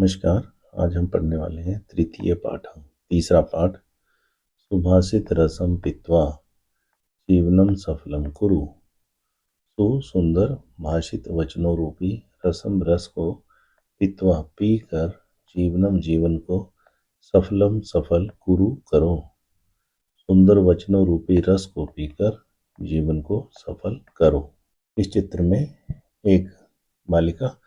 नमस्कार। आज हम पढ़ने वाले हैं तृतीय पाठ, तीसरा पाठ। सुभाषित रसम पीत्वा जीवनम सफलम कुरु। सुंदर भाषित वचनों रूपी रसम रस को पीत्वा पीकर जीवनम जीवन को सफलम सफल कुरु करो। सुंदर वचनों रूपी रस को पीकर जीवन को सफल करो। इस चित्र में एक बालिका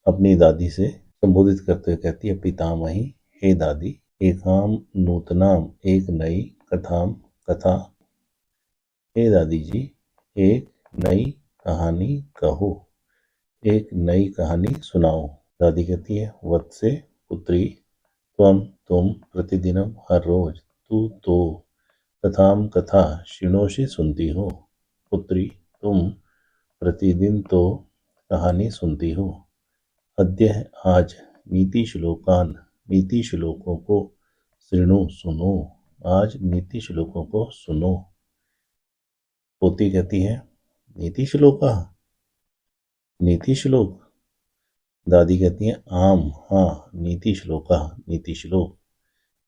अपनी दादी से संबोधित करते हुए कहती है, पितामही, हे दादी, एकाम नूतनाम, एक नई कथाम कथा। हे दादी जी, एक नई कहानी कहो, एक नई कहानी सुनाओ। दादी कहती है, वत्से पुत्री, तुम प्रतिदिनम, हर रोज, तू तो कथाम कथा शिणोशी, सुनती हो। पुत्री, तुम प्रतिदिन तो कहानी सुनती हो। अद्य, आज, नीति श्लोकान, नीति श्लोकों को शृणु, सुनो। आज नीति श्लोकों को सुनो। पोती कहती है, नीति श्लोका, नीति श्लोक। दादी कहती है, आम, हाँ, नीति श्लोका, नीति श्लोक।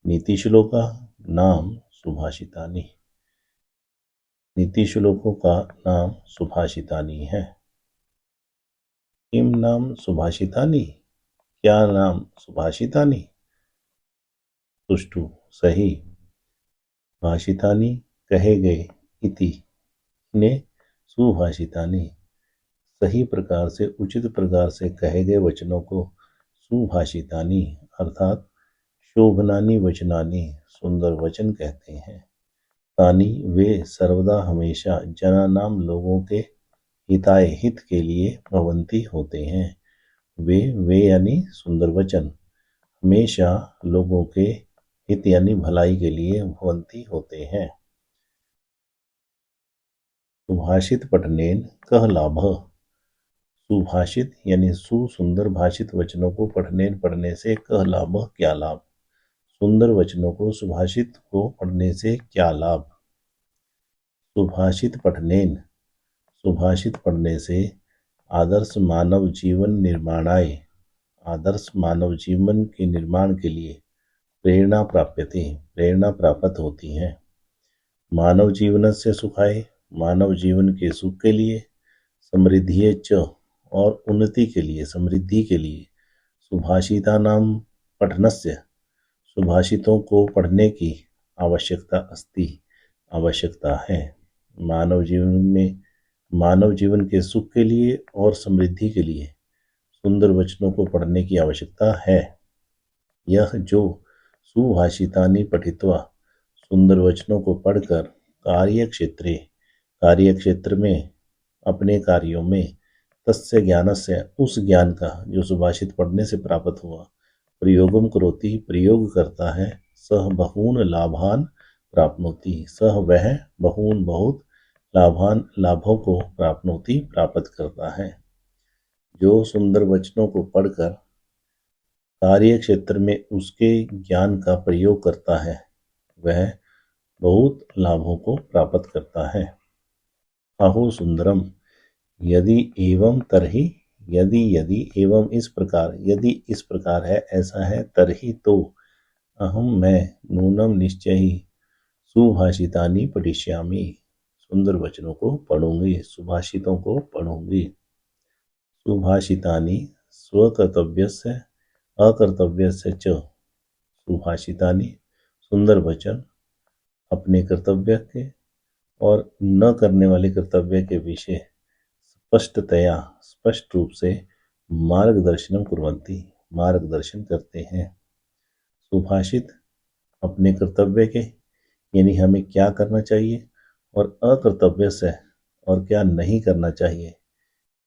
नीति श्लोका नाम सुभाषितानि, नीति श्लोकों का नाम सुभाषितानि है। किम नाम सुभाषितानि, क्या नाम सुभाषितानि। सुष्ठु, सही। भाषितानि, कहे गए। इति, ने। सुभाषितानि, सही प्रकार से, उचित प्रकार से कहे गए वचनों को सुभाषितानि अर्थात शोभनानि वचनानि, सुंदर वचन कहते हैं। तानि, वे, सर्वदा हमेशा, जनानाम, लोगों के, हिताय, हित के लिए, भवंती, होते हैं। वे यानी सुंदर वचन, हमेशा लोगों के हित यानी भलाई के लिए, भवंती, होते हैं। सुभाषित पठनेन कह लाभः। सुभाषित यानी सुंदर भाषित वचनों को पठनेन, पढ़ने से, कह लाभः, क्या लाभ। सुंदर वचनों को, सुभाषित को पढ़ने से क्या लाभ। सुभाषित पठनेन, सुभाषित पढ़ने से, आदर्श मानव जीवन निर्माणाय, आदर्श मानव जीवन के निर्माण के लिए, प्रेरणा प्राप्यते, प्रेरणा प्राप्त होती है। मानव जीवन से सुखाय, मानव जीवन के सुख के लिए, समृद्धि च, और उन्नति के लिए, समृद्धि के लिए, सुभाषितानाम पठनस्य, सुभाषितों को पढ़ने की आवश्यकता अस्ति, आवश्यकता है। मानव जीवन में, मानव जीवन के सुख के लिए और समृद्धि के लिए सुंदर वचनों को पढ़ने की आवश्यकता है। यह जो सुभाषितानि पठित्वा, सुंदर वचनों को पढ़कर, कार्यक्षेत्र में, अपने कार्यों में, तस्य ज्ञानस्य, उस ज्ञान का जो सुभाषित पढ़ने से प्राप्त हुआ, प्रयोगम करोति, प्रयोग करता है, सह बहून लाभान प्राप्नोति, सह वह, बहून बहुत, लाभान लाभों को, प्राप्नोति प्राप्त करता है। जो सुंदर वचनों को पढ़कर कार्य क्षेत्र में उसके ज्ञान का प्रयोग करता है, वह बहुत लाभों को प्राप्त करता है। अहो सुंदरम, यदि एवं तरहि, यदि एवं इस प्रकार, यदि इस प्रकार है, ऐसा है, तरहि तो, अहम मैं, नूनम निश्चय ही, सुभाषितानि पठिष्यामि, सुंदर वचनों को पढ़ूंगी, सुभाषितों को पढ़ूंगी। सुभाषितानि स्वकर्तव्यस्य अकर्तव्यस्य च, सुभाषितानि, सुंदर वचन, अपने कर्तव्य के और न करने वाले कर्तव्य के विषय स्पष्टतया, स्पष्ट रूप से, मार्गदर्शनम कुर्वन्ति, मार्गदर्शन करते हैं। सुभाषित अपने कर्तव्य के यानी हमें क्या करना चाहिए और अकर्तव्य से, और क्या नहीं करना चाहिए,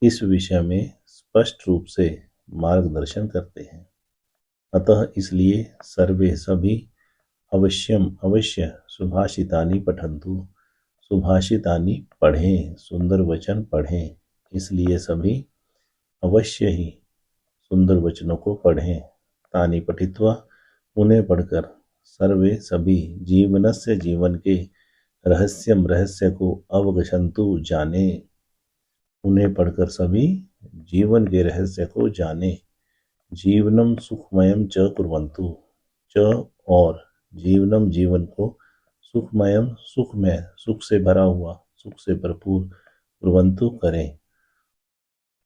इस विषय में स्पष्ट रूप से मार्गदर्शन करते हैं। अतः इसलिए सर्वे, सभी, अवश्यम, अवश्य, सुभाषितानि पठन्तु, सुभाषितानि पढ़ें, सुंदर वचन पढ़ें। इसलिए सभी अवश्य ही सुंदर वचनों को पढ़ें। तानि पठित्वा, उन्हें पढ़कर, सर्वे, सभी, जीवनस्य, जीवन के, रहस्यम, रहस्य को, अवगच्छन्तु, जाने, उन्हें पढ़कर सभी जीवन के रहस्य को जाने। जीवनम सुखमयम च कुर्वन्तु, च और जीवनम जीवन को सुखमयम सुखमय सुख से भरा हुआ सुख से भरपूर कुर्वन्तु करें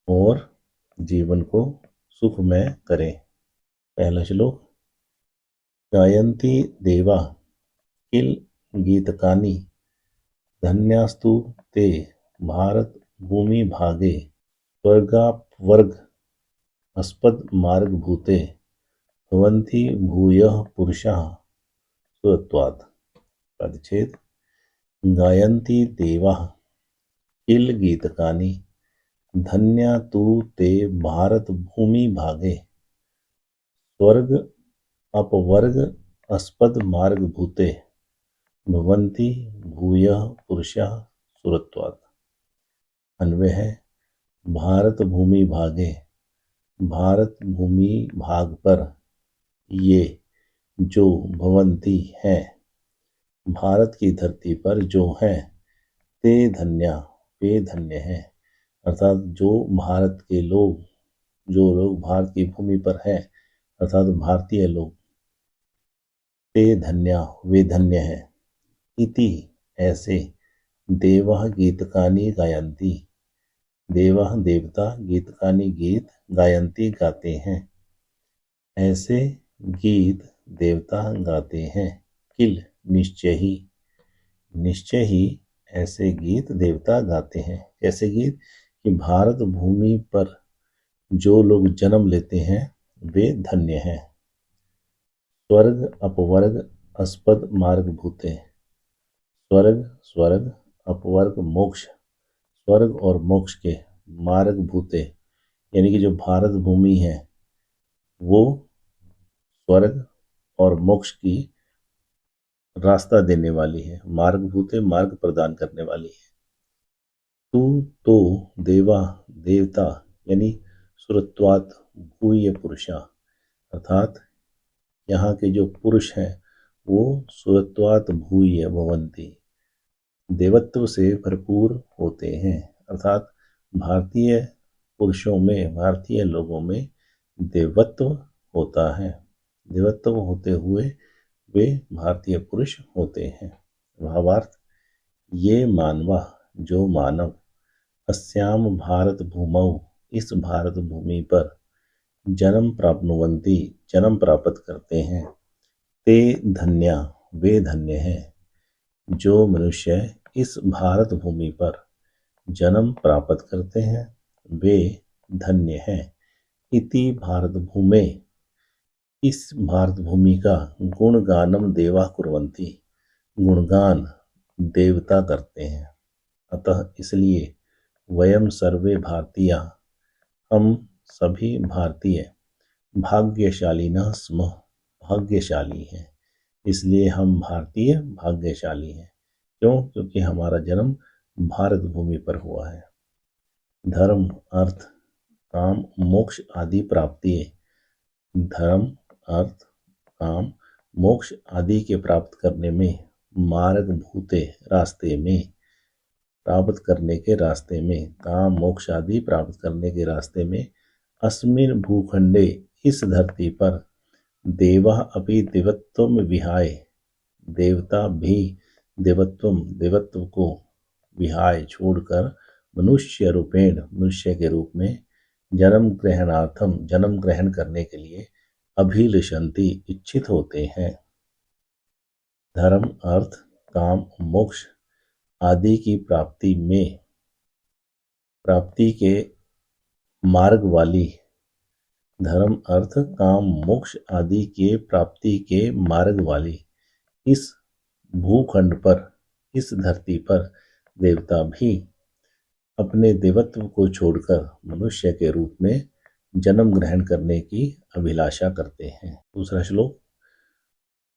और जीवन को सुखमय करें। पहला श्लोक। गायन्ति देवा किल गीतकानि धन्यास्तु ते भारत भूमि भागे स्वर्गापवर्ग अस्पद मार्ग भूते भवन्ति भूयः पुरुषाः सुरत्वात्। परिच्छेद। गायन्ति देवाः किल गीतकानि धन्या तु ते भारत भूमि भागे स्वर्ग अपवर्ग अस्पद मार्ग भूते भवन्ति भूयः पुरुषाः सुरत्वात्। अन्वय है। भारत भूमि भागे, भारत भूमि भाग पर ये जो भवन्ति है, भारत की धरती पर जो है, ते धन्या वे धन्य हैं, अर्थात जो भारत के लोग जो लोग भारत की भूमि पर हैं अर्थात भारतीय लोग, ते धन्या वे धन्य हैं। इति ऐसे देवः गीतकानि गायन्ति, देवः देवता गीतकानि गीत गायन्ति गाते हैं, ऐसे गीत देवता गाते हैं। किल निश्चय ही ऐसे गीत देवता गाते हैं। कैसे गीत कि भारत भूमि पर जो लोग जन्म लेते हैं वे धन्य हैं। स्वर्ग अपवर्ग अस्पद मार्ग भूते, स्वर्ग अपवर्ग मोक्ष, स्वर्ग और मोक्ष के मार्ग भूते यानी कि जो भारत भूमि है वो स्वर्ग और मोक्ष की रास्ता देने वाली है, मार्ग भूते मार्ग प्रदान करने वाली है। तू तो देवा देवता यानी सुरत्वात भूय पुरुषा अर्थात यहाँ के जो पुरुष हैं वो सुरत्वात भूय भवन्ति देवत्व से भरपूर होते हैं, अर्थात भारतीय पुरुषों में भारतीय लोगों में देवत्व होता है। देवत्व होते हुए वे भारतीय पुरुष होते हैं। भावार्थ। ये मानवा जो मानव अस्याम भारत भूमौ इस भारत भूमि पर जन्म प्राप्नुवन्ति जन्म प्राप्त करते हैं, ते धन्या वे धन्य हैं। जो मनुष्य इस भारत भूमि पर जन्म प्राप्त करते हैं वे धन्य हैं। इति भारत भूमे इस भारत भूमि का गुणगानम देवा कुर्वन्ति गुणगान देवता करते हैं। अतः इसलिए वयम सर्वे भारतीय हम सभी भारतीय भाग्यशालिनः स्मः भाग्यशाली हैं। इसलिए हम भारतीय भाग्यशाली हैं। क्यों? क्योंकि हमारा जन्म भारत भूमि पर हुआ है। धर्म अर्थ काम मोक्ष आदि प्राप्ति धर्म अर्थ काम मोक्ष आदि के प्राप्त करने में मार्ग भूते रास्ते में प्राप्त करने के रास्ते में काम मोक्ष आदि प्राप्त करने के रास्ते में अस्मिन् भूखंडे इस धरती पर देवा अपि देवत्वम विहाय देवता भी देवत्व को विहाय छोड़कर मनुष्य रूपेण मनुष्य के रूप में जन्म ग्रहणार्थम जन्म ग्रहण करने के लिए अभिलषन्ति इच्छित होते हैं। धर्म अर्थ काम मोक्ष आदि की प्राप्ति के मार्ग वाली धर्म अर्थ काम मोक्ष आदि के प्राप्ति के मार्ग वाली इस भूखंड पर इस धरती पर देवता भी अपने देवत्व को छोड़कर मनुष्य के रूप में जन्म ग्रहण करने की अभिलाषा करते हैं। दूसरा श्लोक।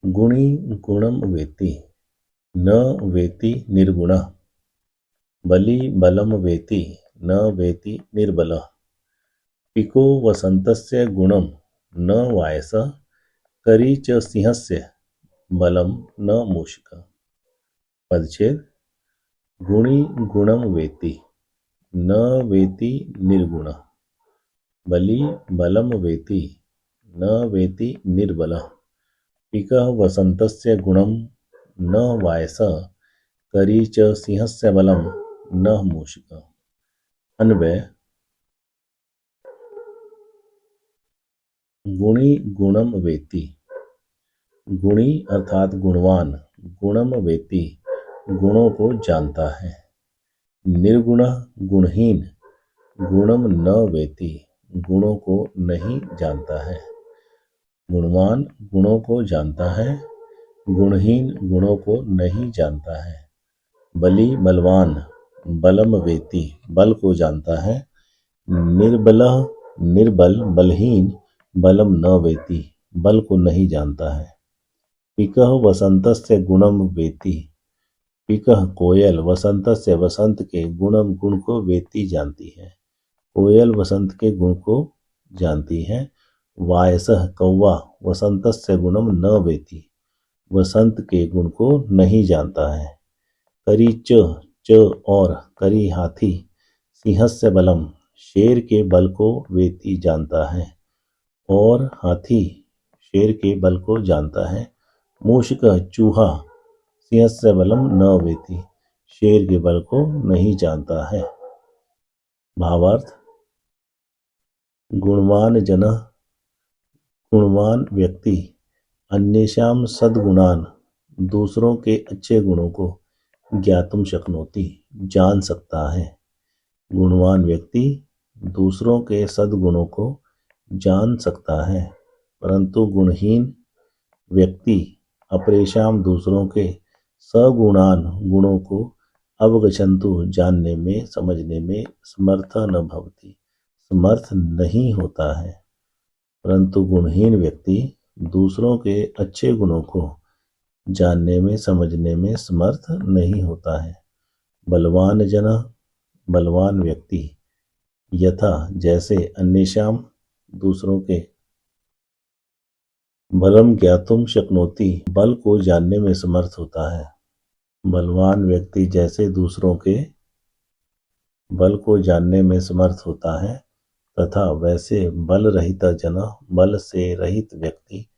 गुणी गुणम वेति न वेति निर्गुणः बली बलम वेति न वेति निर्बलः पिको वसन्तस्य गुणम न वायसः करी च सिंहस्य बलम न मूषकः। पदच्छेद। गुणी गुणम वेति न वेति निर्गुणः बली बलम वेति न वेति निर्बलः। पिकः वसन्तस्य गुणं न वायसः, करी च सिंहस्य बलं न मूषिकः। अन्वय, गुणी गुणम वेति। गुणी अर्थात गुणवान, गुणम वेति गुणों को जानता है। निर्गुण गुणहीन, गुणम न वेति गुणों को नहीं जानता है। गुणवान गुणों को जानता है, गुणहीन गुणों को नहीं जानता है। बली बलवान, बलम वेति बल को जानता है। निर्बलः निर्बल बलहीन, बलम न वेति बल को नहीं जानता है। पिकः वसन्तस्य गुणम वेति। पिकः कोयल वसन्तस्य वसंत के गुणम गुण को वेति जानती है। कोयल वसंत के गुण को जानती है। वायसः कौवा वसन्तस्य गुणम न वेति वसंत के गुण को नहीं जानता है। करी च और करी हाथी सिंहस्य बलम शेर के बल को वेति जानता है और हाथी शेर के बल को जानता है। मूषक चूहा सिंहस्य बलम न वेति शेर के बल को नहीं जानता है। भावार्थ, गुणवान जनः गुणवान व्यक्ति अन्येषां सद्गुणान दूसरों के अच्छे गुणों को ज्ञातुम शक्नोति जान सकता है। गुणवान व्यक्ति दूसरों के सद्गुणों को जान सकता है, परंतु गुणहीन व्यक्ति अपरेशाम दूसरों के सगुणान गुणों को अवगच्छन्तु जानने में समझने में समर्थ न भवति समर्थ नहीं होता है। परंतु गुणहीन व्यक्ति दूसरों के अच्छे गुणों को जानने में समझने में समर्थ नहीं होता है। बलवान जन बलवान व्यक्ति यथा जैसे अन्येषाम दूसरों के बलम ज्ञातुम शक्नोति बल को जानने में समर्थ होता है। बलवान व्यक्ति जैसे दूसरों के बल को जानने में समर्थ होता है तथा वैसे बल रहित जन बल से रहित व्यक्ति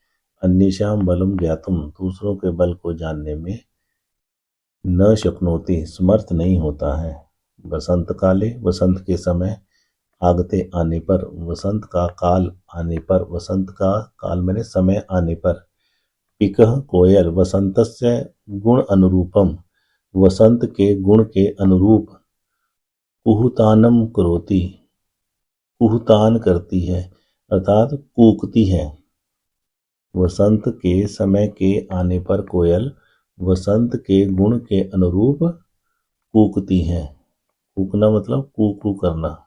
अन्येषाम बलम ज्ञातुम दूसरों के बल को जानने में न शक्नोति समर्थ नहीं होता है। वसंत काले वसंत के समय आगते आने पर, वसंत का काल आने पर, वसंत का काल मैंने समय आने पर। पिकः कोयल वसंतस्य गुण अनुरूपम वसंत के गुण के अनुरूप कुहुतानम करोति कुहुतान करती है अर्थात कूकती है। वसंत के समय के आने पर कोयल वसंत के गुण के अनुरूप कूकती है। कूकना मतलब कू करना,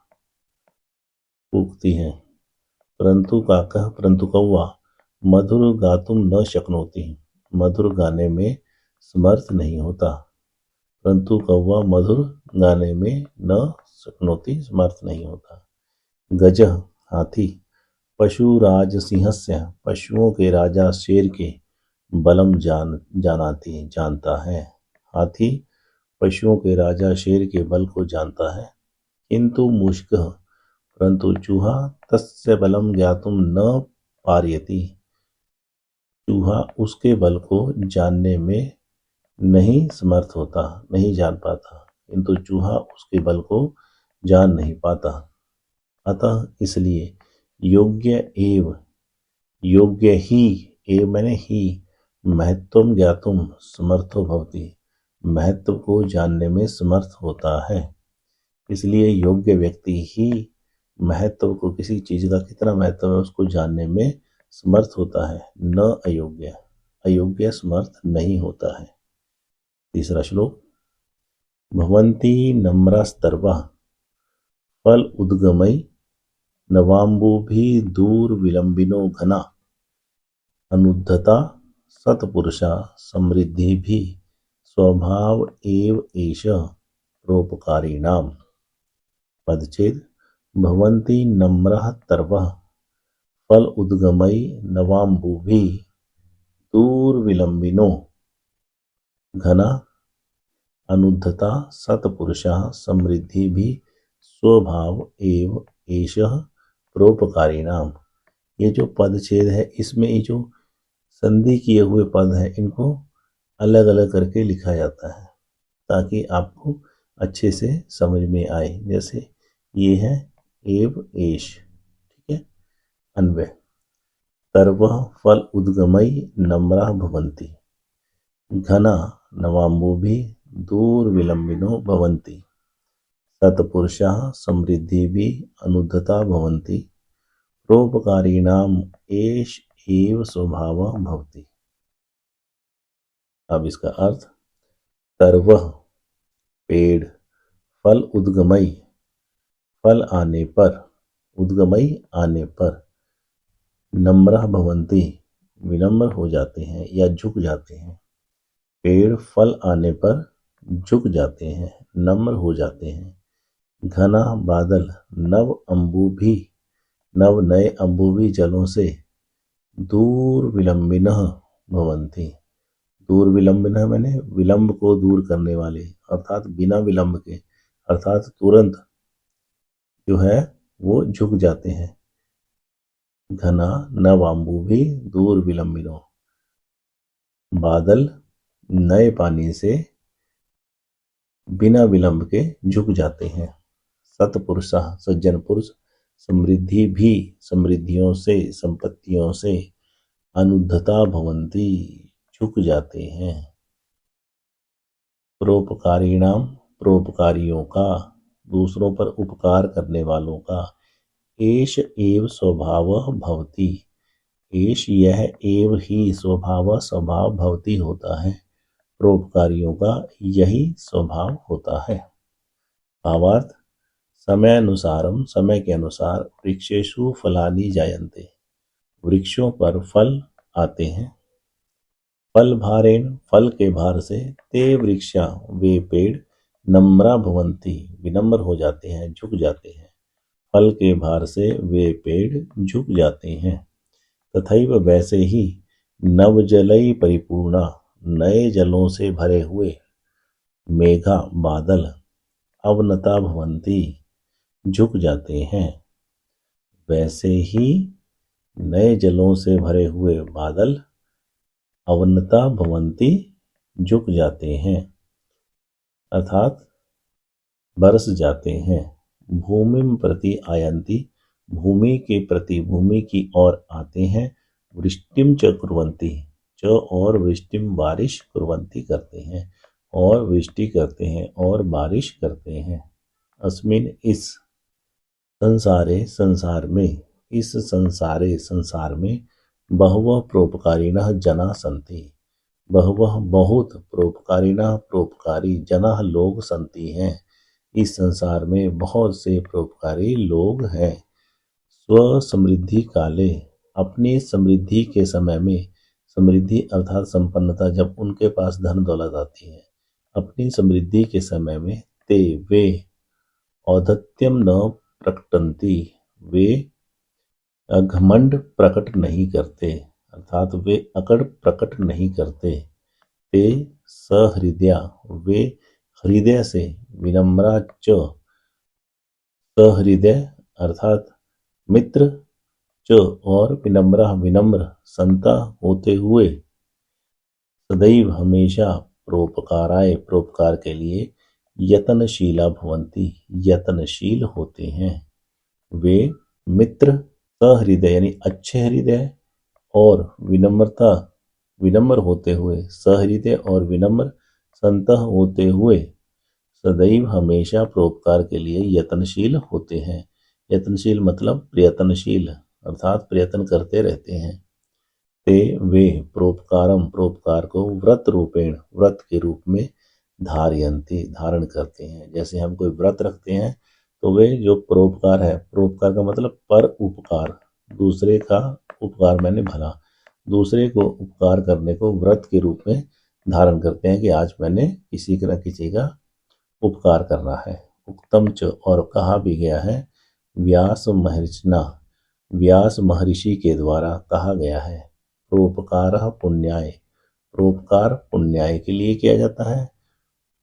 कूकती है। परंतु काकः परंतु कौवा मधुर गातुम न शक्नोति मधुर गाने में समर्थ नहीं होता। परंतु कौवा मधुर गाने में न शक्नोति समर्थ नहीं होता। गजः हाथी पशुराज सिंहस्य पशुओं के राजा शेर के बलम जानता है। हाथी पशुओं के राजा शेर के बल को जानता है। किंतु मूषकः परंतु चूहा तस्य बलम ज्ञातुम न पारयति चूहा उसके बल को जानने में नहीं समर्थ होता, नहीं जान पाता, किंतु चूहा उसके बल को जान नहीं पाता। अतः इसलिए योग्य ही एव मैंने ही महत्वम ज्ञातुम समर्थो भवति महत्व को जानने में समर्थ होता है। इसलिए योग्य व्यक्ति ही महत्व को, किसी चीज का कितना महत्व है उसको जानने में समर्थ होता है, न अयोग्य समर्थ नहीं होता है। तीसरा श्लोक, भवन्ति नम्रास्तर्वा फल उद्गमई नवाम्बुभिः दूर विलंबिनो घना अनुद्धता सत्पुरुषा समृद्धिभिः स्वभाव एव एष परोपकारिणाम्। पदच्छेद, भवन्ति नम्रः तर्वः फल उद्गमई नवाम्बुभिः दूर विलंबिनो घना अनुद्धता सत्पुरुषा समृद्धिभिः स्वभाव एव एषः परोपकारिणाम्। ये जो पदच्छेद है इसमें ये जो संधि किए हुए पद हैं इनको अलग अलग करके लिखा जाता है ताकि आपको अच्छे से समझ में आए। जैसे ये है एव एश, ठीक है। अन्वय सर्वः फल उद्गमई नम्रा भवन्ति, घना नवाम्बुभिः दूरविलम्बिनो भवन्ति, सत्पुरुषाः समृद्धिभिः अनुद्धता भवन्ति, परोपकारिणाम् एष एव स्वभावः भवति। अब इसका अर्थ, सर्वः पेड़, फल उद्गमई फल आने पर, उद्गमई आने पर, नम्रः भवन्ति विनम्र हो जाते हैं या झुक जाते हैं। पेड़ फल आने पर झुक जाते हैं, नम्र हो जाते हैं। घना बादल नव अंबु भी, नव नए अंबु भी जलों से, दूर विलंबिनः भवन्ति, दूर विलंबिनः मैंने विलंब को दूर करने वाले, अर्थात बिना विलंब के, अर्थात तुरंत जो है वो झुक जाते हैं। घना नवाम्बु भी दूर विलंबिनो, बादल नए पानी से बिना विलंब के झुक जाते हैं। सत्पुरुषा सज्जन पुरुष, समृद्धि भी समृद्धियों से, संपत्तियों से, अनुद्धता भवन्ति झुक जाते हैं। परोपकारिणाम परोपकारियों का, दूसरों पर उपकार करने वालों का, एष एव स्वभावः भवति, एष यह एव ही स्वभाव स्वभाव भवति होता है, परोपकारियों का यही स्वभाव होता है। भावार्थ, समयानुसारम समय के अनुसार वृक्षेषु फलानि जायन्ते, वृक्षों पर फल आते हैं। फल भारेण फल के भार से, ते वृक्षा वे पेड़, नम्रा भवन्ति विनम्र हो जाते हैं, झुक जाते हैं। फल के भार से वे पेड़ झुक जाते हैं। तथैव वैसे ही नवजलई परिपूर्णा, नए जलों से भरे हुए, मेघा बादल, अवनता भवन्ति झुक जाते हैं। वैसे ही नए जलों से भरे हुए बादल अवनता भवन्ति झुक जाते हैं, अर्थात बरस जाते हैं। भूमिं प्रति आयन्ति, भूमि के प्रति, भूमि की ओर आते हैं। वृष्टिम च कुर्वन्ति, च और वृष्टिम बारिश, कुर्वन्ति करते हैं, और वृष्टि करते हैं और बारिश करते हैं। अस्मिन इस संसारे संसार में, इस संसारे संसार में, बहवः परोपकारिणः जना सन्ति, बहवः बहुत, परोपकारिणः परोपकारी, जनाः लोग सन्ति हैं, इस संसार में बहुत से परोपकारी लोग हैं। स्व समृद्धि काले, अपनी समृद्धि के समय में, समृद्धि अर्थात संपन्नता, जब उनके पास धन दौलत आती है, अपनी समृद्धि के समय में, ते वे औद्धत्यम न प्रकटन्ति, वे घमंड प्रकट नहीं करते, अर्थात वे अकड़ प्रकट नहीं करते। ते सहृदया वे हृदय से, विनम्रा च सहृदय अर्थात मित्र, च और विनम्रा विनम्र, संता होते हुए, सदैव हमेशा, परोपकाराय परोपकार के लिए, यतनशीला भवन्ति यतनशील होते हैं। वे मित्र सहृदय यानी अच्छे हृदय, और विनम्रता विनम्र होते हुए, सहृदय और विनम्र, संतः होते हुए, सदैव हमेशा परोपकार के लिए यत्नशील होते हैं। यत्नशील मतलब प्रयत्नशील, अर्थात प्रयत्न करते रहते हैं। ते वे परोपकारम परोपकार को व्रत रूपेण व्रत के रूप में धारयन्ति धारण करते हैं। जैसे हम कोई व्रत रखते हैं तो वे जो परोपकार है, परोपकार का मतलब पर उपकार, दूसरे का उपकार मैंने भला, दूसरे को उपकार करने को व्रत के रूप में धारण करते हैं कि आज मैंने किसी न किसी का उपकार करना है। उक्तम च और कहा भी गया है, व्यास महर्षिना व्यास महर्षि के द्वारा कहा गया है। परोपकार पुण्याय, परोपकार पुण्याय के लिए किया जाता है।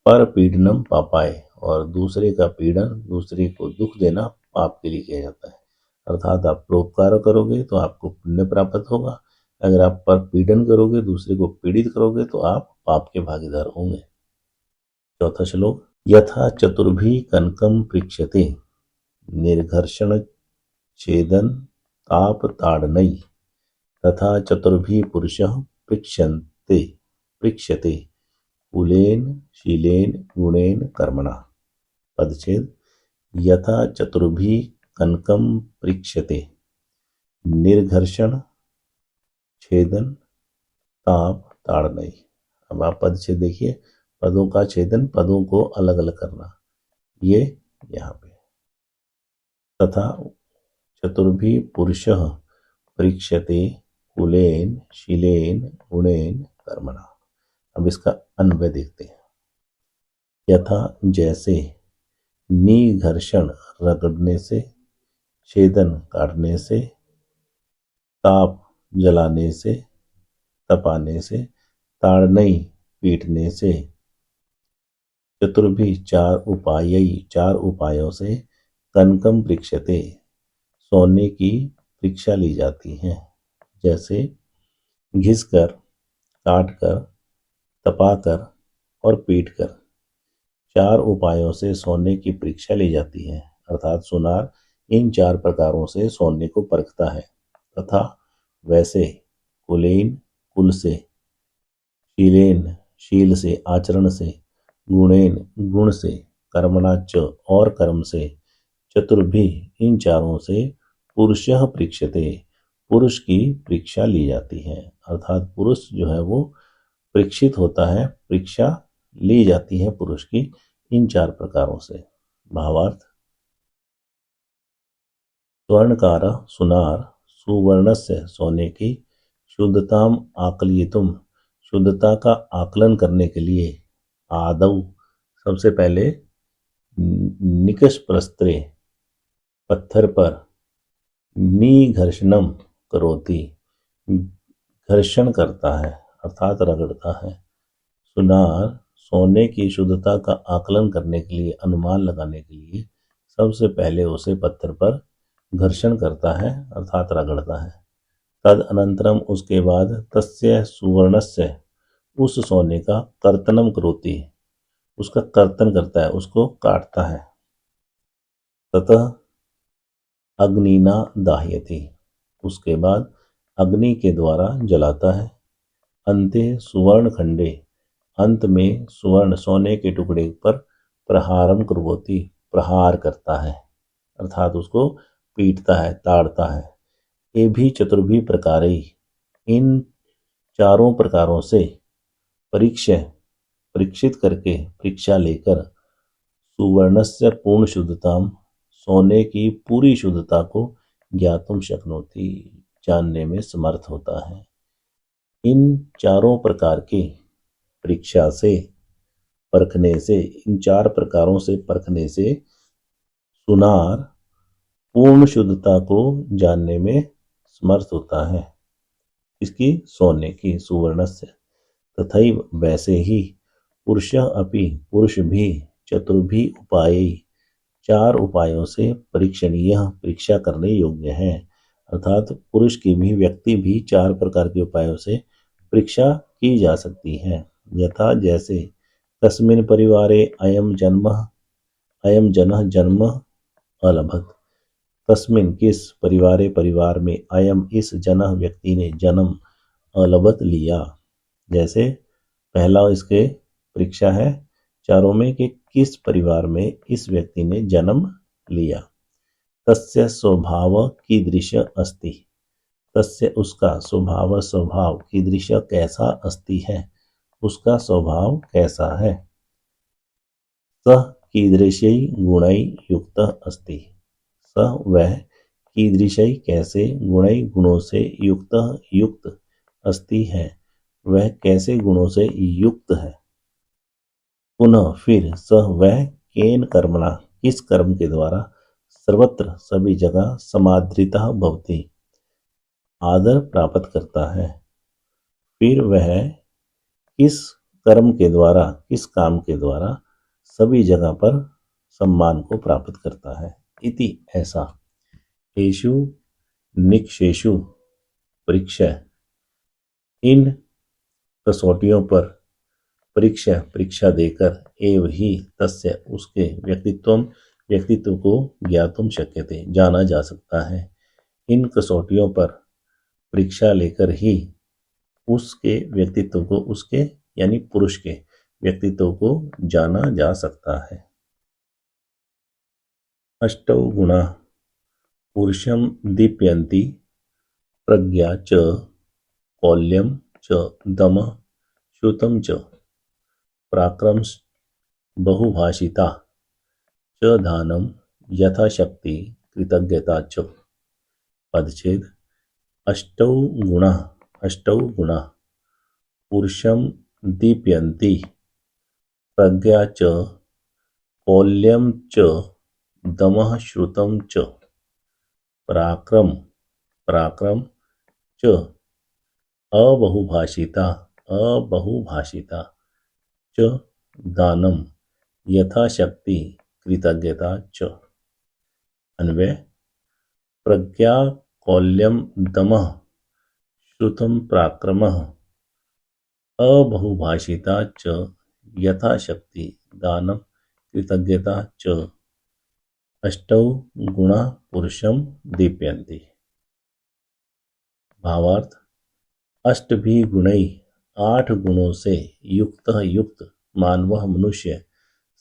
पर पीड़नम पापाय, और दूसरे का पीड़न, दूसरे को दुख देना पाप के लिए किया जाता है। अर्थात आप परोपकार करोगे तो आपको पुण्य प्राप्त होगा, अगर आप पर पीड़न करोगे, दूसरे को पीड़ित करोगे तो आप पाप के भागीदार होंगे। चौथा श्लोक, यथा चतुर्भी कनकम पृक्षते निर्घर्षण छेदन ताप ताड़नई तथा चतुर्भी पुरुषः पृक्षते कुलेन शीलेन गुणेन कर्मणा। पदच्छेद, यथा चतुर्भी कनकम पृक्षते निर्घर्षण छेदन ताप ताड़नई। अब आप पदच्छेद देखिए, पदों का छेदन, पदों को अलग अलग करना, ये यहाँ पे। तथा चतुर्भी पुरुषः परीक्षते कुलेन शीलेन गुणेन कर्मणा। अब इसका अन्वय देखते हैं। यथा जैसे, निघर्षण रगड़ने से, छेदन काटने से, ताप जलाने से, तपाने से, ताड़नई पीटने से, चतुर्भी चार उपायों से, कनकम पृक्षते सोने की परीक्षा ली जाती है। जैसे घिसकर, काटकर, तपाकर और पीटकर, चार उपायों से सोने की परीक्षा ली जाती है। अर्थात सुनार इन चार प्रकारों से सोने को परखता है। तथा वैसे कुलेन कुल से, शीलेन शील से, आचरण से, गुणेन गुण से, कर्मणा च और कर्म से, चतुर्भी इन चारों से, पुरुषः परीक्षते पुरुष की परीक्षा ली जाती है। अर्थात पुरुष जो है वो परीक्षित होता है, परीक्षा ली जाती है पुरुष की इन चार प्रकारों से। भावार्थ, स्वर्णकार सुनार सुवर्णस्य सोने की शुद्धताम आकलितुम शुद्धता का आकलन करने के लिए आदौ सबसे पहले निकष प्रस्त्रे पत्थर पर निघर्षणम करोति घर्षण करता है अर्थात रगड़ता है। सुनार सोने की शुद्धता का आकलन करने के लिए, अनुमान लगाने के लिए सबसे पहले उसे पत्थर पर घर्षण करता है अर्थात रगड़ता है। तद अनंतरम उसके बाद तस्य सुवर्णस्य उस सोने का कर्तनम करोति उसका कर्तन करता है, उसको काटता है। ततः अग्निना दाह्यति उसके बाद अग्नि के द्वारा जलाता है। अंते सुवर्ण खंडे अंत में सुवर्ण सोने के टुकड़े पर प्रहारम करोति प्रहार करता है अर्थात उसको पीटता है, ताड़ता है। ये भी चतुर्भी प्रकार इन चारों प्रकारों से परीक्षित करके, परीक्षा लेकर, सुवर्णस्य पूर्ण शुद्धताम सोने की पूरी शुद्धता को ज्ञातुम शक्नोति जानने में समर्थ होता है। इन चारों प्रकार की परीक्षा से, परखने से, इन चार प्रकारों से परखने से सुनार पूर्ण शुद्धता को जानने में समर्थ होता है। इसकी सोने की, सुवर्ण से। तथैव वैसे ही पुरुष अपि पुरुष भी चतुर्भी उपाय चार उपायों से परीक्षणीय परीक्षा करने योग्य है। अर्थात पुरुष की भी, व्यक्ति भी चार प्रकार के उपायों से परीक्षा की जा सकती है। यथा जैसे, तस्मिन् परिवारे अयम जनः जन्म अलभत तस्मिन् किस परिवारे परिवार में अयम इस जनः व्यक्ति ने जन्म अलभत लिया। जैसे पहला इसके परीक्षा है चारों में कि किस परिवार में इस व्यक्ति ने जन्म लिया। तस्य स्वभाव कीदृश अस्ति तस्य उसका स्वभाव कीदृश कैसा अस्ति है उसका स्वभाव कैसा है। सह कीदृशै गुणै युक्त अस्ति सह वह कीदृशै कैसे गुणै गुणों से युक्त अस्ति है वह कैसे गुणों से युक्त है। पुनः फिर सह वह केन कर्मणा किस कर्म के द्वारा सर्वत्र सभी जगह समादृतः भवति आदर प्राप्त करता है। फिर वह किस कर्म के द्वारा, किस काम के द्वारा सभी जगह पर सम्मान को प्राप्त करता है। इति ऐसा। एषु निकषेषु परीक्षा, इन कसौटियों पर परीक्षा देकर एव ही तस्य उसके व्यक्तित्व को ज्ञातुम शक्यते जाना जा सकता है। इन कसौटियों पर परीक्षा लेकर ही उसके व्यक्तित्व को उसके यानी पुरुष के व्यक्तित्व को जाना जा सकता है। अष्टौ गुणा पुरुषम दीप्यन्ति प्रज्ञा च कौल्यम च दमः श्रुतम च पराक्रम बहुभाषिता च दानम यथाशक्ति कृतज्ञता च। पदच्छेद अष्टौ गुणा पुरुषम दीप्यन्ति प्रज्ञा च कौल्यम च दमः श्रुतम च पराक्रम च अबहुभाषिता च दानम यथाशक्ति कृतज्ञता च। अन्वय प्रज्ञा कौल्यम दमः श्रुतम पराक्रमः अबहुभाषिता च यथाशक्ति दानम कृतज्ञता च अष्टौ गुणा पुरुषम दीप्यन्ति। भावार्थ अष्ट भी गुणै 8 गुणों से युक्त मानव मनुष्य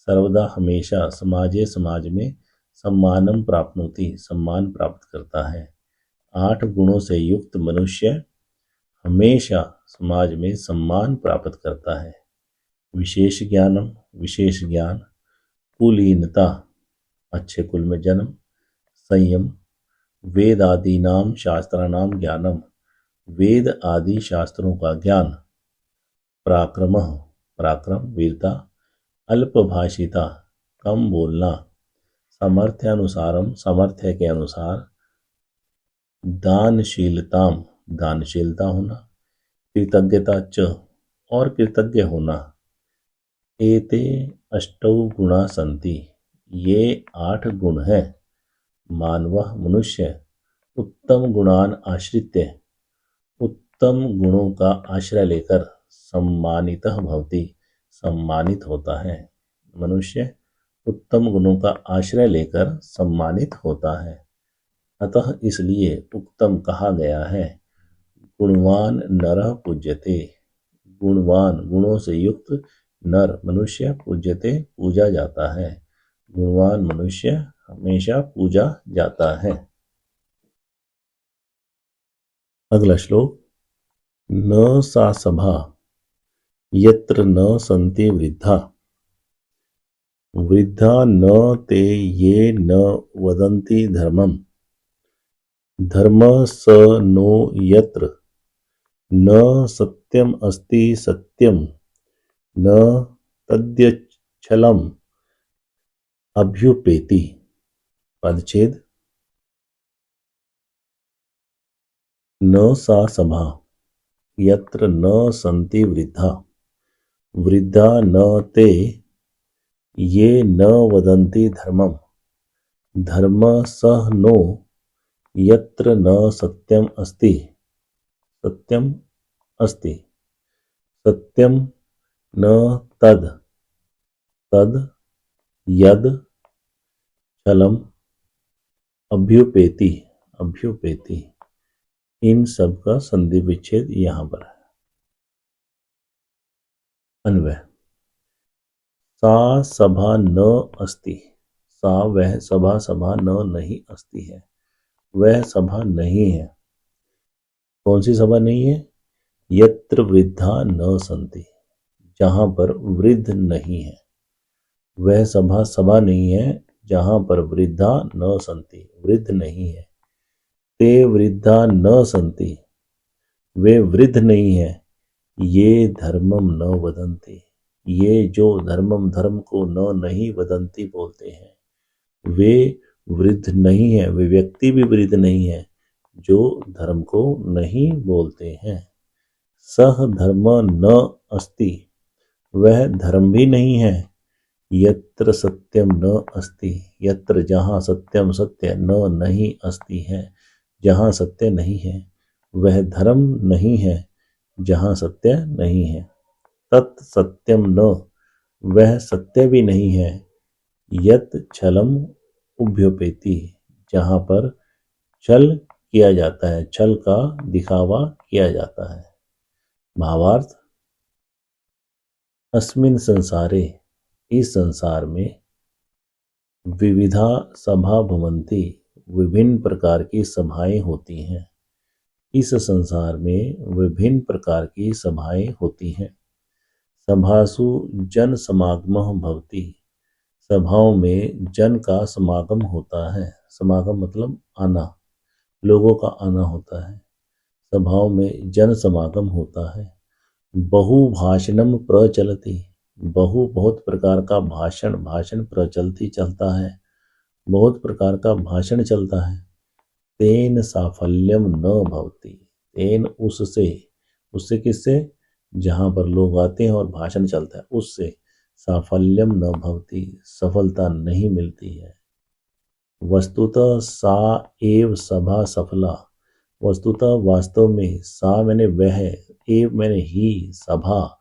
सर्वदा हमेशा समाज में सम्मानम प्राप्नोति सम्मान प्राप्त करता है। 8 गुणों से युक्त मनुष्य हमेशा समाज में सम्मान प्राप्त करता है। विशेष ज्ञान, कुलीनता अच्छे कुल में जन्म, संयम, वेद आदि नाम शास्त्राणाम ज्ञानम वेद आदि शास्त्रों का ज्ञान, पराक्रम वीरता, अल्पभाषिता कम बोलना, सामर्थ्य के अनुसार, दानशीलता होना, कृतज्ञता च और कृतज्ञ होना। एते अष्टौ गुणा सन्ति ये 8 गुण हैं। मानवः मनुष्य उत्तम गुणान आश्रित्य उत्तम गुणों का आश्रय लेकर सम्मानितः भवति सम्मानित होता है। मनुष्य उत्तम गुणों का आश्रय लेकर सम्मानित होता है। अतः इसलिए उत्तम कहा गया है। गुणवान नरः पूज्यते, गुणवान गुणों से युक्त नर मनुष्य पूज्यते पूजा जाता है। गुणवान मनुष्य हमेशा पूजा जाता है। अगला श्लोक न सा सभा यत्र न सन्ति वृद्धा न ते ये न वदन्ति धर्मम् धर्म स नो यत्र न सत्यम अस्ति सत्यम न तद्यच्छलम् अभ्युपेति। पदच्छेद न सा सभा यत्र न सन्ति वृद्धा न ते ये न वदन्ति धर्मम् धर्म सह नो यत्र न सत्यम अस्ति सत्यम न तद यद छलम अभ्युपेति इन सब का संधि विच्छेद यहाँ पर है। अन्वय सा सभा न अस्ति, सा वह सभा न नहीं अस्ति है, वह सभा नहीं है। कौन सी सभा नहीं है? यत्र वृद्धा न सन्ति, जहां पर वृद्ध नहीं है। वह सभा नहीं है जहां पर वृद्धा न सन्ति, वृद्ध नहीं है। ते वृद्धा न सन्ति, वे वृद्ध नहीं है। ये धर्मम न वदन्ति, ये जो धर्म को न नहीं वदन्ति बोलते हैं, वे वृद्ध नहीं है, वे व्यक्ति भी वृद्ध नहीं है जो धर्म को नहीं बोलते हैं। सह धर्म न अस्ति, वह धर्म भी नहीं है यत्र सत्यम न अस्ति, यत्र जहाँ सत्यम सत्य न नहीं अस्ति है, जहाँ सत्य नहीं है, वह धर्म नहीं है जहाँ सत्य नहीं है। तत् सत्यम न, वह सत्य भी नहीं है। यत् छलम उभ्युपेति, जहाँ पर छल किया जाता है, छल का दिखावा किया जाता है। भावार्थ, अस्मिन् संसारे, इस संसार में, विविधा सभा भवन्ति, विभिन्न प्रकार की सभाएं होती हैं। इस संसार में विभिन्न प्रकार की सभाएं होती हैं। सभासु जन समागमः भवति, सभाओं में जन का समागम होता है। समागम मतलब आना, लोगों का आना होता है। सभाओं में जन समागम होता है। बहुभाषणम प्रचलति, बहुत प्रकार का भाषण प्रचलति चलता है, बहुत प्रकार का भाषण चलता है। तेन साफल्यम न भवति, तेन उससे किससे, जहाँ पर लोग आते हैं और भाषण चलता है उससे, साफल्यम न भवति, सफलता नहीं मिलती है। वस्तुतः सा एव सभा सफला, वस्तुतः वास्तव में, सा मैंने वह, एव मैंने ही, सभा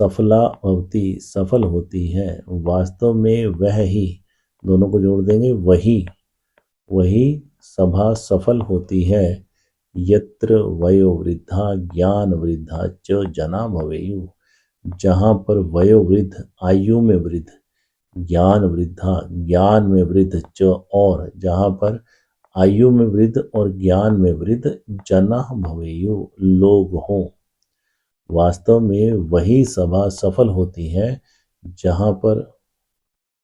सफला भवति, सफल होती है। वास्तव में वह ही, दोनों को जोड़ देंगे, वही सभा सफल होती है। यत्र वयोवृद्धा ज्ञान वृद्धा च जना भवेयु, जहाँ पर वयोवृद्ध, आयु में वृद्ध, ज्ञान वृद्धा, ज्ञान में वृद्ध च, और जहाँ पर आयु में वृद्ध और ज्ञान में वृद्ध, जना भवेयु, लोग हों। वास्तव में वही सभा सफल होती है जहाँ पर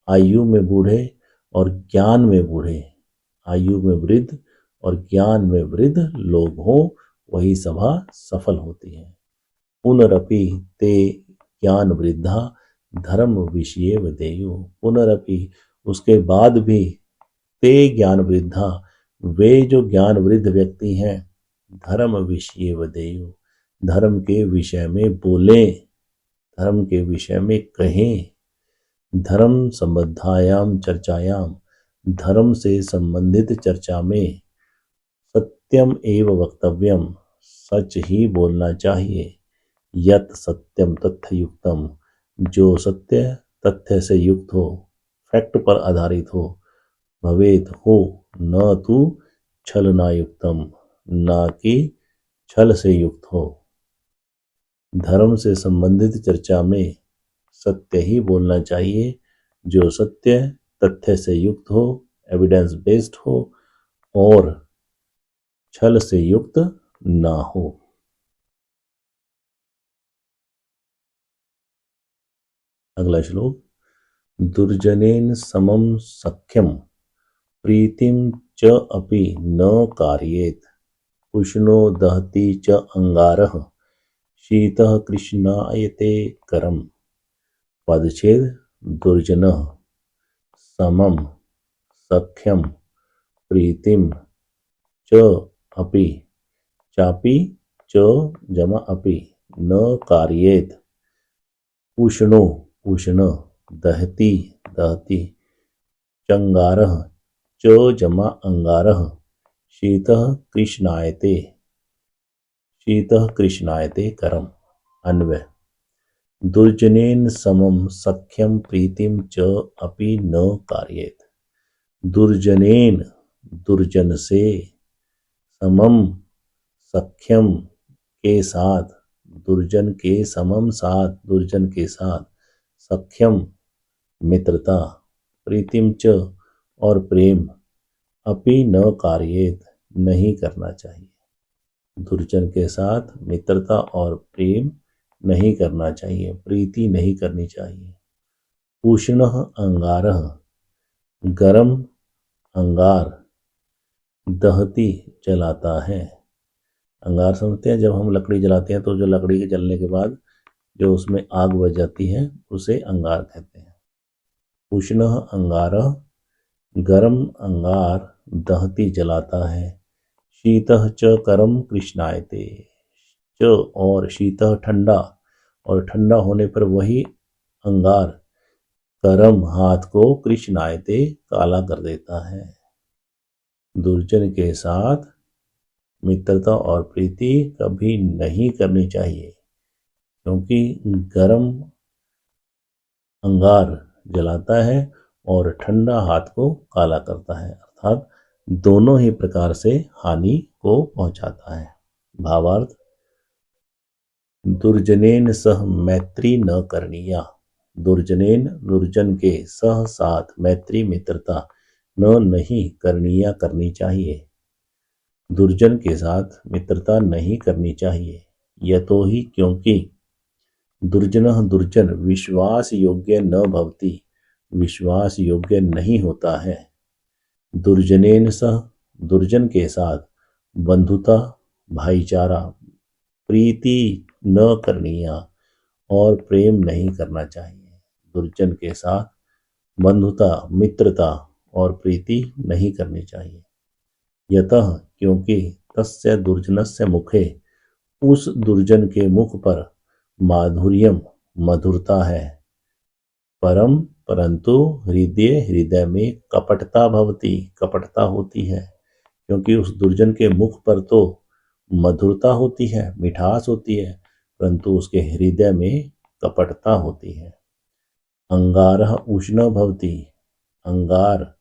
आयु में बूढ़े और ज्ञान में बूढ़े, आयु में वृद्ध और ज्ञान में वृद्ध लोग हों, वही सभा सफल होती है। पुनरपि ते ज्ञान वृद्धा धर्म विषये वदेयु, पुनरपि उसके बाद भी, ते ज्ञान वृद्धा, वे जो ज्ञान वृद्ध व्यक्ति हैं, धर्म विषये वदेयु, धर्म के विषय में बोले, धर्म के विषय में कहें। धर्म संबद्धायाम चर्चायाम, धर्म से संबंधित चर्चा में, सत्यम एव वक्तव्यम, सच ही बोलना चाहिए। यत सत्यम तथ्य युक्तम, जो सत्य तथ्य से युक्त हो, फैक्ट पर आधारित हो, भवेत हो, न तू छलना युक्तम, ना कि छल से युक्त हो। धर्म से संबंधित चर्चा में सत्य ही बोलना चाहिए, जो सत्य तथ्य से युक्त हो, एविडेंस बेस्ड हो और छल से युक्त ना हो। अगला श्लोक, दुर्जनेन समम सख्यम प्रीतिम च अपि न कार्येत, उष्णो दहति च अंगारः, शीतः कृष्णायते करम। पदच्छेद, दुर्जनः समम सख्यम प्रीतिम च अपि, चापि च जमा अपि, न कार्येत, उष्णो उष्ण, दहति दहति, चंगारः च जमा अंगारः, शीतः कृष्णायते, शीतः कृष्णायते करम। अन्वय, दुर्जनेन समम सख्यम प्रीतिम च अपि न कार्येत, दुर्जनेन, दुर्जन से, समम सख्यम के साथ, दुर्जन के समम साथ, दुर्जन के साथ, सख्यम मित्रता, प्रीतिम च और प्रेम, अपि न कार्येत नहीं करना चाहिए। दुर्जन के साथ मित्रता और प्रेम नहीं करना चाहिए, प्रीति नहीं करनी चाहिए। उष्णः अंगारः, गरम अंगार, दहती जलाता है। अंगार समझते हैं, जब हम लकड़ी जलाते हैं तो जो लकड़ी के जलने के बाद जो उसमें आग बच जाती है उसे अंगार कहते हैं। उष्णः अंगारः, गरम अंगार दहती जलाता है। शीतः च करम कृष्णायते, च और शीतः ठंडा, और ठंडा होने पर वही अंगार कर्म हाथ को कृष्णायते काला कर देता है। दुर्जन के साथ मित्रता और प्रीति कभी नहीं करनी चाहिए, क्योंकि गर्म अंगार जलाता है और ठंडा हाथ को काला करता है, अर्थात दोनों ही प्रकार से हानि को पहुंचाता है। भावार्थ, दुर्जनेन सह मैत्री न करणीया। दुर्जनेन दुर्जन के सह साथ मैत्री मित्रता नहीं करनीया करनी चाहिए। दुर्जन के साथ मित्रता नहीं करनी चाहिए। यतो ही क्योंकि दुर्जनः दुर्जन विश्वास योग्य न भवति, विश्वास योग्य नहीं होता है। दुर्जनेन सह दुर्जन के साथ बंधुता भाईचारा प्रीति न करनीया और प्रेम नहीं करना चाहिए। दुर्जन के साथ बंधुता मित्रता और प्रीति नहीं करनी चाहिए। यतः क्योंकि तस्य दुर्जनस्य मुखे उस दुर्जन के मुख पर माधुर्यम मधुरता है, परम परंतु हृदय में कपटता भवती, कपटता होती है। क्योंकि उस दुर्जन के मुख पर तो मधुरता होती है, मिठास होती है, परंतु उसके हृदय में कपटता होती है। अंगारः उष्ण भवति, अंगार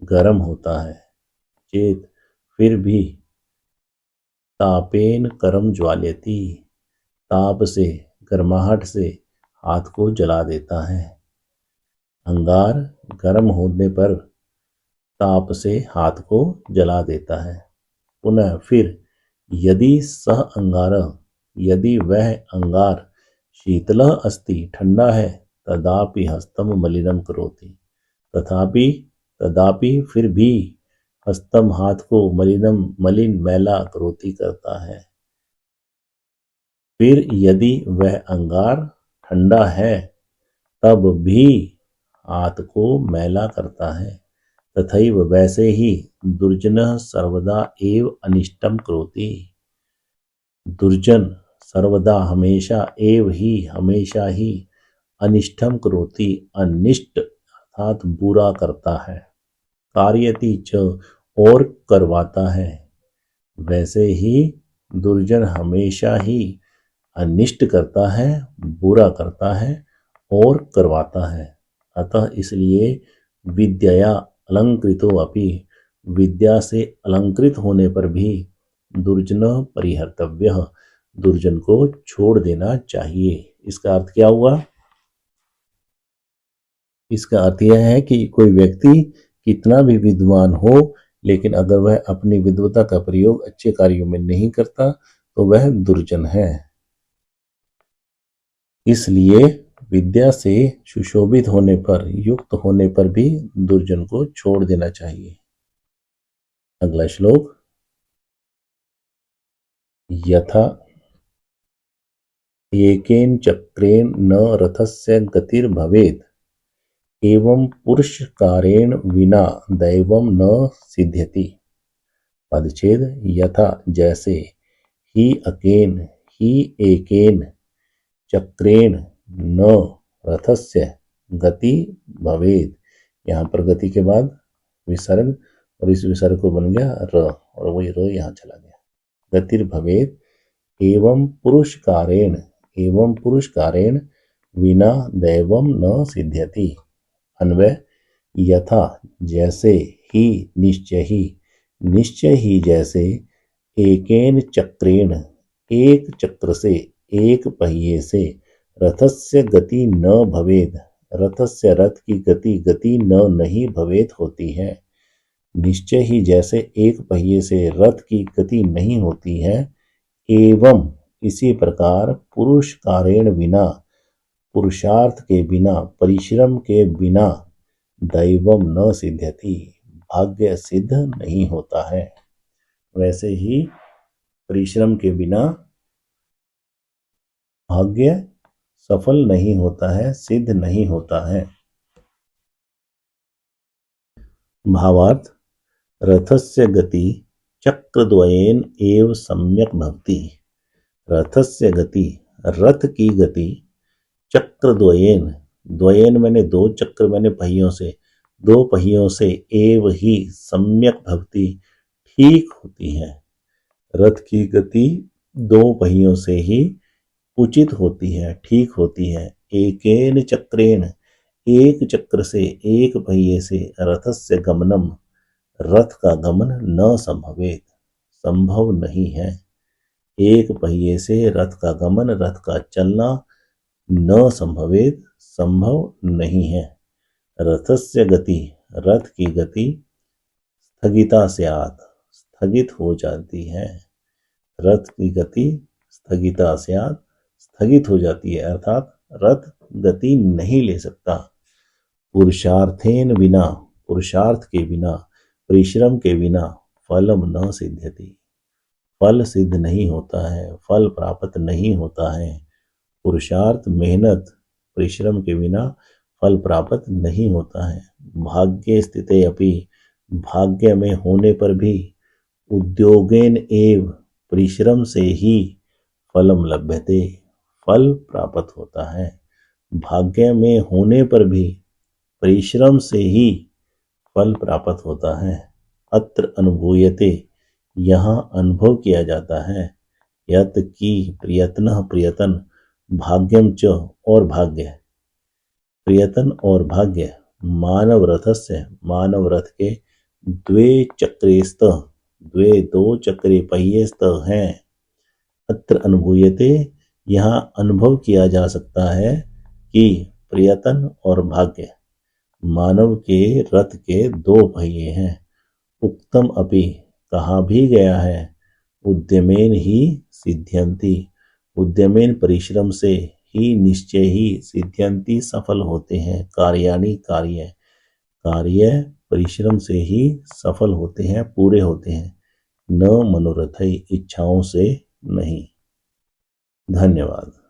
गर्म होता है। चेत फिर भी तापेन करम ज्वाल्यति, ताप से गर्माहट से हाथ को जला देता है। अंगार गर्म होने पर ताप से हाथ को जला देता है। पुनः फिर यदि सह अंगार, यदि वह अंगार शीतल अस्ति ठंडा है, तदापि हस्तम मलिनम करोति, तथापि फिर भी हस्तम हाथ को मलिन मैला करोति करता है। फिर यदि वह अंगार ठंडा है तब भी हाथ को मैला करता है। तथैव वैसे ही दुर्जनः सर्वदा एव अनिष्टम करोति, दुर्जन सर्वदा हमेशा ही अनिष्टम करोति, अनिष्ट अर्थात बुरा करता है। कार्यति च और करवाता है। वैसे ही दुर्जन हमेशा ही अनिष्ट करता है, बुरा करता है और करवाता है। अतः इसलिए विद्या अलंकृतो अपि, विद्या से अलंकृत होने पर भी दुर्जन परिहर्तव्य, दुर्जन को छोड़ देना चाहिए। इसका अर्थ क्या हुआ? इसका अर्थ यह है कि कोई व्यक्ति कितना भी विद्वान हो, लेकिन अगर वह अपनी विद्वता का प्रयोग अच्छे कार्यों में नहीं करता तो वह दुर्जन है। इसलिए विद्या से सुशोभित होने पर, युक्त होने पर भी दुर्जन को छोड़ देना चाहिए। अगला श्लोक, यथा एकेन चक्रेण न रथस्य गतिर्भवेत्, एवं पुरुषकारेण विना दैवम न सिद्ध्यति। पदच्छेद, यथा जैसे, ही एकेन चक्रेण न रथस्य गति भवेद, यहाँ पर गति के बाद विसर्ग और इस विसर्ग को बन गया र, और वही र यहाँ चला गया। गतिर्भवेद एवं पुरुषकारेण विना दैवम न सिद्ध्यति। अन्वय, यथा जैसे, ही निश्चय ही जैसे, एकेन चक्रेण एक चक्र से, एक पहिए से, रथस्य गति न भवेद, रथस्य रथ की गति नहीं भवेद होती है। निश्चय ही जैसे एक पहिए से रथ की गति नहीं होती है, एवं इसी प्रकार पुरुषकारेण विना, पुरुषार्थ के बिना, परिश्रम के बिना, दैवम न सिद्ध्यति, भाग्य सिद्ध नहीं होता है। वैसे ही परिश्रम के बिना भाग्य सफल नहीं होता है, सिद्ध नहीं होता है। भावार्थ, रथस्य गति चक्रद्वयेन एव सम्यक भवति। रथस्य गति, रथ की गति चक्रद्वयेन द्वयेन मैंने दो, चक्र मैंने पहियों से, दो पहियों से एव ही सम्यक भक्ति ठीक होती है। रथ की गति दो पहियों से ही उचित होती है, ठीक होती है। एकेन चक्रेण, एक चक्र से, एक पहिए से, रथस्य गमनम, रथ का गमन न संभवेत, संभव नहीं है। एक पहिए से रथ का गमन, रथ का चलना न संभवेत, संभव नहीं है। रथस्य गति, रथ की गति स्थगिता स्यात्, स्थगित हो जाती है। रथ की गति स्थगिता स्यात्, स्थगित हो जाती है, अर्थात रथ गति नहीं ले सकता। पुरुषार्थेन विना, पुरुषार्थ के बिना, परिश्रम के बिना फलम न सिद्ध्यति, फल सिद्ध नहीं होता है, फल प्राप्त नहीं होता है। पुरुषार्थ, मेहनत, परिश्रम के बिना फल प्राप्त नहीं होता है। भाग्ये स्थिते अपि, भाग्य में होने पर भी, उद्योगेन एव, परिश्रम से ही फलम लभ्यते, फल प्राप्त होता है। भाग्य में होने पर भी परिश्रम से ही फल प्राप्त होता है। अत्र अनुभूयते, यहाँ अनुभव किया जाता है। यत की प्रयत्न, प्रयतन, भाग्यम च, और भाग्य, प्रयतन और भाग्य, मानव रथस्य, मानव रथ के, द्वे चक्रेस्त, द्वे दो चक्रे पहियेस्त हैं। अत्र अनुभूयते, यहाँ अनुभव किया जा सकता है कि प्रयतन और भाग्य, मानव के रथ के दो पहिए हैं। उक्तम अपि, कहा भी गया है, उद्यमेन ही सिद्ध्यंति, उद्यमेन परिश्रम से ही, निश्चय ही, सिद्ध्यंति सफल होते हैं। कार्याणि, कार्य, कार्य परिश्रम से ही सफल होते हैं, पूरे होते हैं। न मनोरथ, इच्छाओं से नहीं। धन्यवाद।